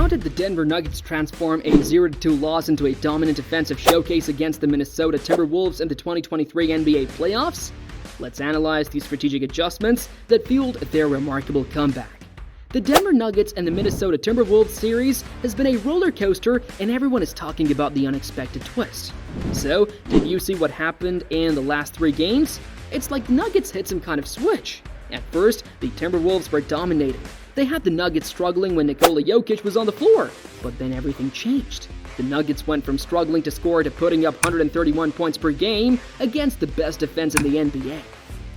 How did the Denver Nuggets transform a 0-2 loss into a dominant offensive showcase against the Minnesota Timberwolves in the 2023 NBA playoffs? Let's analyze the strategic adjustments that fueled their remarkable comeback. The Denver Nuggets and the Minnesota Timberwolves series has been a roller coaster, and everyone is talking about the unexpected twist. So, did you see what happened in the last 3 games? It's like the Nuggets hit some kind of switch. At first, the Timberwolves were dominating. They had the Nuggets struggling when Nikola Jokic was on the floor, but then everything changed. The Nuggets went from struggling to score to putting up 131 points per game against the best defense in the NBA.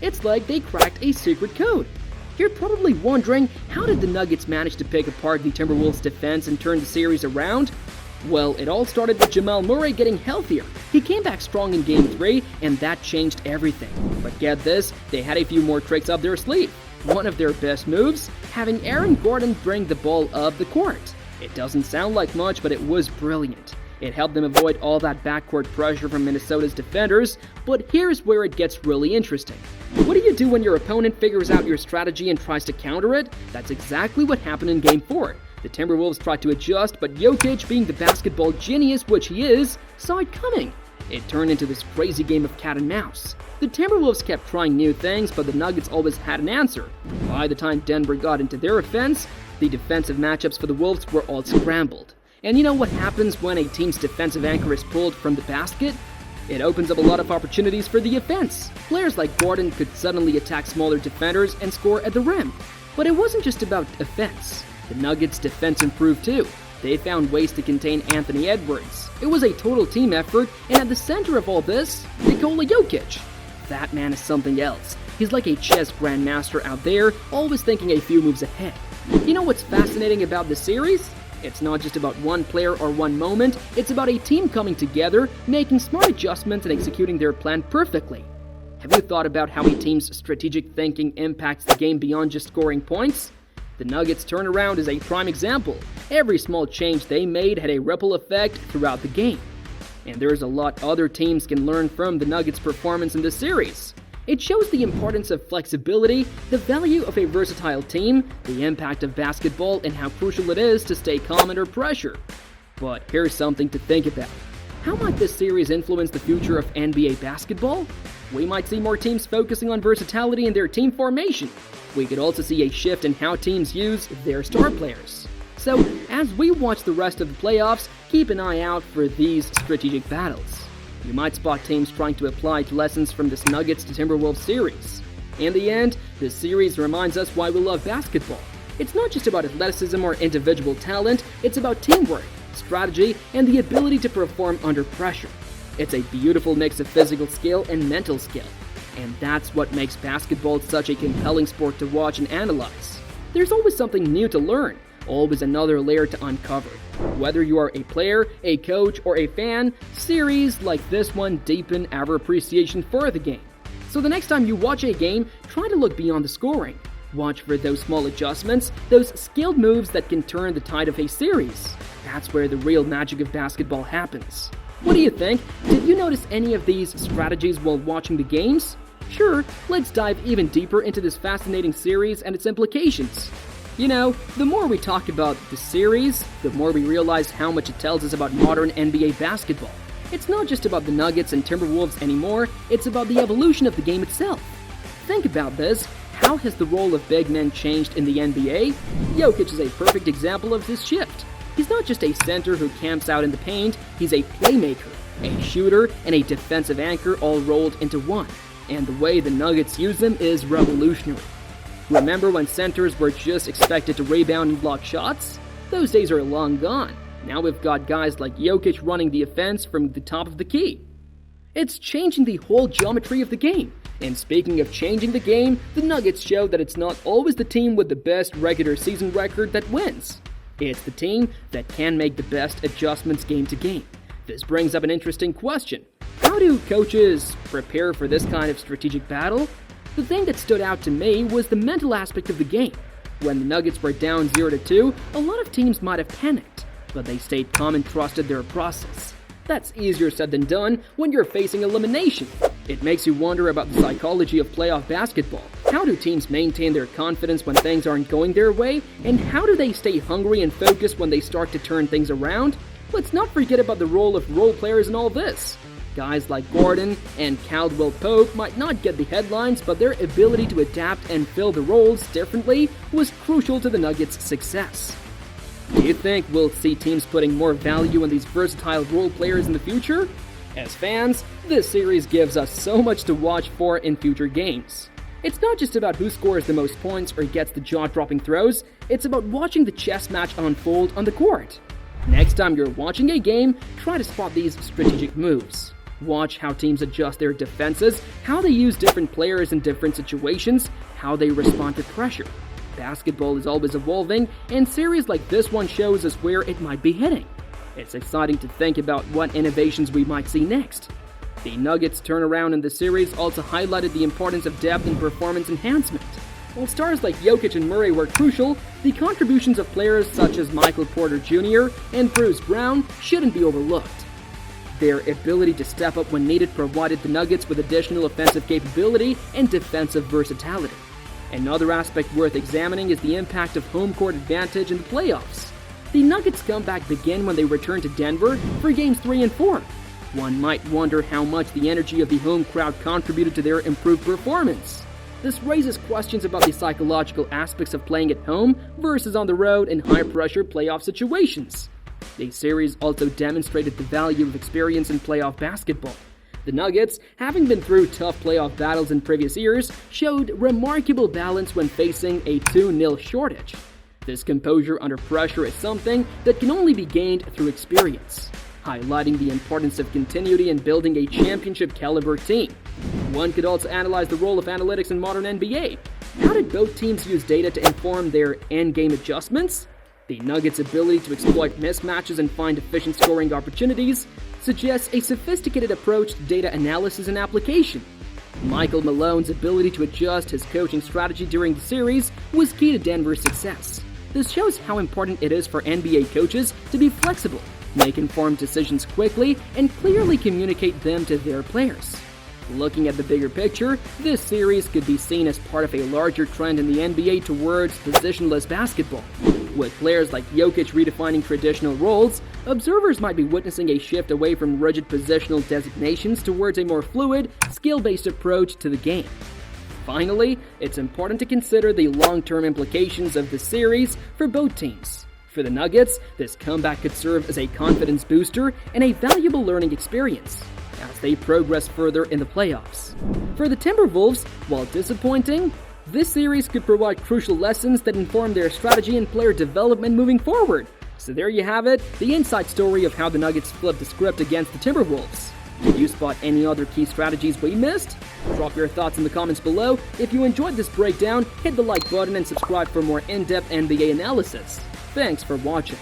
It's like they cracked a secret code. You're probably wondering, how did the Nuggets manage to pick apart the Timberwolves' defense and turn the series around? Well, it all started with Jamal Murray getting healthier. He came back strong in Game 3, and that changed everything. But get this, they had a few more tricks up their sleeve. One of their best moves, having Aaron Gordon bring the ball up the court. It doesn't sound like much, but it was brilliant. It helped them avoid all that backcourt pressure from Minnesota's defenders, but here's where it gets really interesting. What do you do when your opponent figures out your strategy and tries to counter it? That's exactly what happened in Game 4. The Timberwolves tried to adjust, but Jokic, being the basketball genius which he is, saw it coming. It turned into this crazy game of cat and mouse. The Timberwolves kept trying new things, but the Nuggets always had an answer. By the time Denver got into their offense, the defensive matchups for the Wolves were all scrambled. And you know what happens when a team's defensive anchor is pulled from the basket? It opens up a lot of opportunities for the offense. Players like Gordon could suddenly attack smaller defenders and score at the rim. But it wasn't just about offense. The Nuggets' defense improved too. They found ways to contain Anthony Edwards. It was a total team effort, and at the center of all this, Nikola Jokic. That man is something else. He's like a chess grandmaster out there, always thinking a few moves ahead. You know what's fascinating about this series? It's not just about one player or one moment, it's about a team coming together, making smart adjustments and executing their plan perfectly. Have you thought about how a team's strategic thinking impacts the game beyond just scoring points? The Nuggets' turnaround is a prime example. Every small change they made had a ripple effect throughout the game. And there's a lot other teams can learn from the Nuggets' performance in this series. It shows the importance of flexibility, the value of a versatile team, the impact of basketball, and how crucial it is to stay calm under pressure. But here's something to think about. How might this series influence the future of NBA basketball? We might see more teams focusing on versatility in their team formation. We could also see a shift in how teams use their star players. So, as we watch the rest of the playoffs, keep an eye out for these strategic battles. You might spot teams trying to apply lessons from this Nuggets to Timberwolves series. In the end, this series reminds us why we love basketball. It's not just about athleticism or individual talent, it's about teamwork, strategy, and the ability to perform under pressure. It's a beautiful mix of physical skill and mental skill. And that's what makes basketball such a compelling sport to watch and analyze. There's always something new to learn, always another layer to uncover. Whether you are a player, a coach, or a fan, series like this one deepen our appreciation for the game. So the next time you watch a game, try to look beyond the scoring. Watch for those small adjustments, those skilled moves that can turn the tide of a series. That's where the real magic of basketball happens. What do you think? Did you notice any of these strategies while watching the games? Sure, let's dive even deeper into this fascinating series and its implications. You know, the more we talk about the series, the more we realize how much it tells us about modern NBA basketball. It's not just about the Nuggets and Timberwolves anymore, it's about the evolution of the game itself. Think about this. How has the role of big men changed in the NBA? Jokic is a perfect example of this shift. He's not just a center who camps out in the paint, he's a playmaker, a shooter, and a defensive anchor all rolled into one. And the way the Nuggets use him is revolutionary. Remember when centers were just expected to rebound and block shots? Those days are long gone. Now we've got guys like Jokic running the offense from the top of the key. It's changing the whole geometry of the game. And speaking of changing the game, the Nuggets show that it's not always the team with the best regular season record that wins. It's the team that can make the best adjustments game to game. This brings up an interesting question. How do coaches prepare for this kind of strategic battle? The thing that stood out to me was the mental aspect of the game. When the Nuggets were down 0-2, a lot of teams might have panicked, but they stayed calm and trusted their process. That's easier said than done when you're facing elimination. It makes you wonder about the psychology of playoff basketball. How do teams maintain their confidence when things aren't going their way? And how do they stay hungry and focused when they start to turn things around? Let's not forget about the role of role players in all this. Guys like Gordon and Caldwell Pope might not get the headlines, but their ability to adapt and fill the roles differently was crucial to the Nuggets' success. Do you think we'll see teams putting more value on these versatile role players in the future? As fans, this series gives us so much to watch for in future games. It's not just about who scores the most points or gets the jaw-dropping throws, it's about watching the chess match unfold on the court. Next time you're watching a game, try to spot these strategic moves. Watch how teams adjust their defenses, how they use different players in different situations, how they respond to pressure. Basketball is always evolving, and series like this one shows us where it might be heading. It's exciting to think about what innovations we might see next. The Nuggets' turnaround in the series also highlighted the importance of depth and performance enhancement. While stars like Jokic and Murray were crucial, the contributions of players such as Michael Porter Jr. and Bruce Brown shouldn't be overlooked. Their ability to step up when needed provided the Nuggets with additional offensive capability and defensive versatility. Another aspect worth examining is the impact of home court advantage in the playoffs. The Nuggets' comeback began when they returned to Denver for Games 3 and 4. One might wonder how much the energy of the home crowd contributed to their improved performance. This raises questions about the psychological aspects of playing at home versus on the road in high-pressure playoff situations. The series also demonstrated the value of experience in playoff basketball. The Nuggets, having been through tough playoff battles in previous years, showed remarkable balance when facing a 2-0 shortage. This composure under pressure is something that can only be gained through experience, highlighting the importance of continuity in building a championship-caliber team. One could also analyze the role of analytics in modern NBA. How did both teams use data to inform their endgame adjustments? The Nuggets' ability to exploit mismatches and find efficient scoring opportunities suggests a sophisticated approach to data analysis and application. Michael Malone's ability to adjust his coaching strategy during the series was key to Denver's success. This shows how important it is for NBA coaches to be flexible, make informed decisions quickly, and clearly communicate them to their players. Looking at the bigger picture, this series could be seen as part of a larger trend in the NBA towards positionless basketball. With players like Jokic redefining traditional roles, observers might be witnessing a shift away from rigid positional designations towards a more fluid, skill-based approach to the game. Finally, it's important to consider the long-term implications of the series for both teams. For the Nuggets, this comeback could serve as a confidence booster and a valuable learning experience as they progress further in the playoffs. For the Timberwolves, while disappointing, this series could provide crucial lessons that inform their strategy and player development moving forward. So there you have it, the inside story of how the Nuggets flipped the script against the Timberwolves. Did you spot any other key strategies we missed? Drop your thoughts in the comments below. If you enjoyed this breakdown, hit the like button and subscribe for more in-depth NBA analysis. Thanks for watching.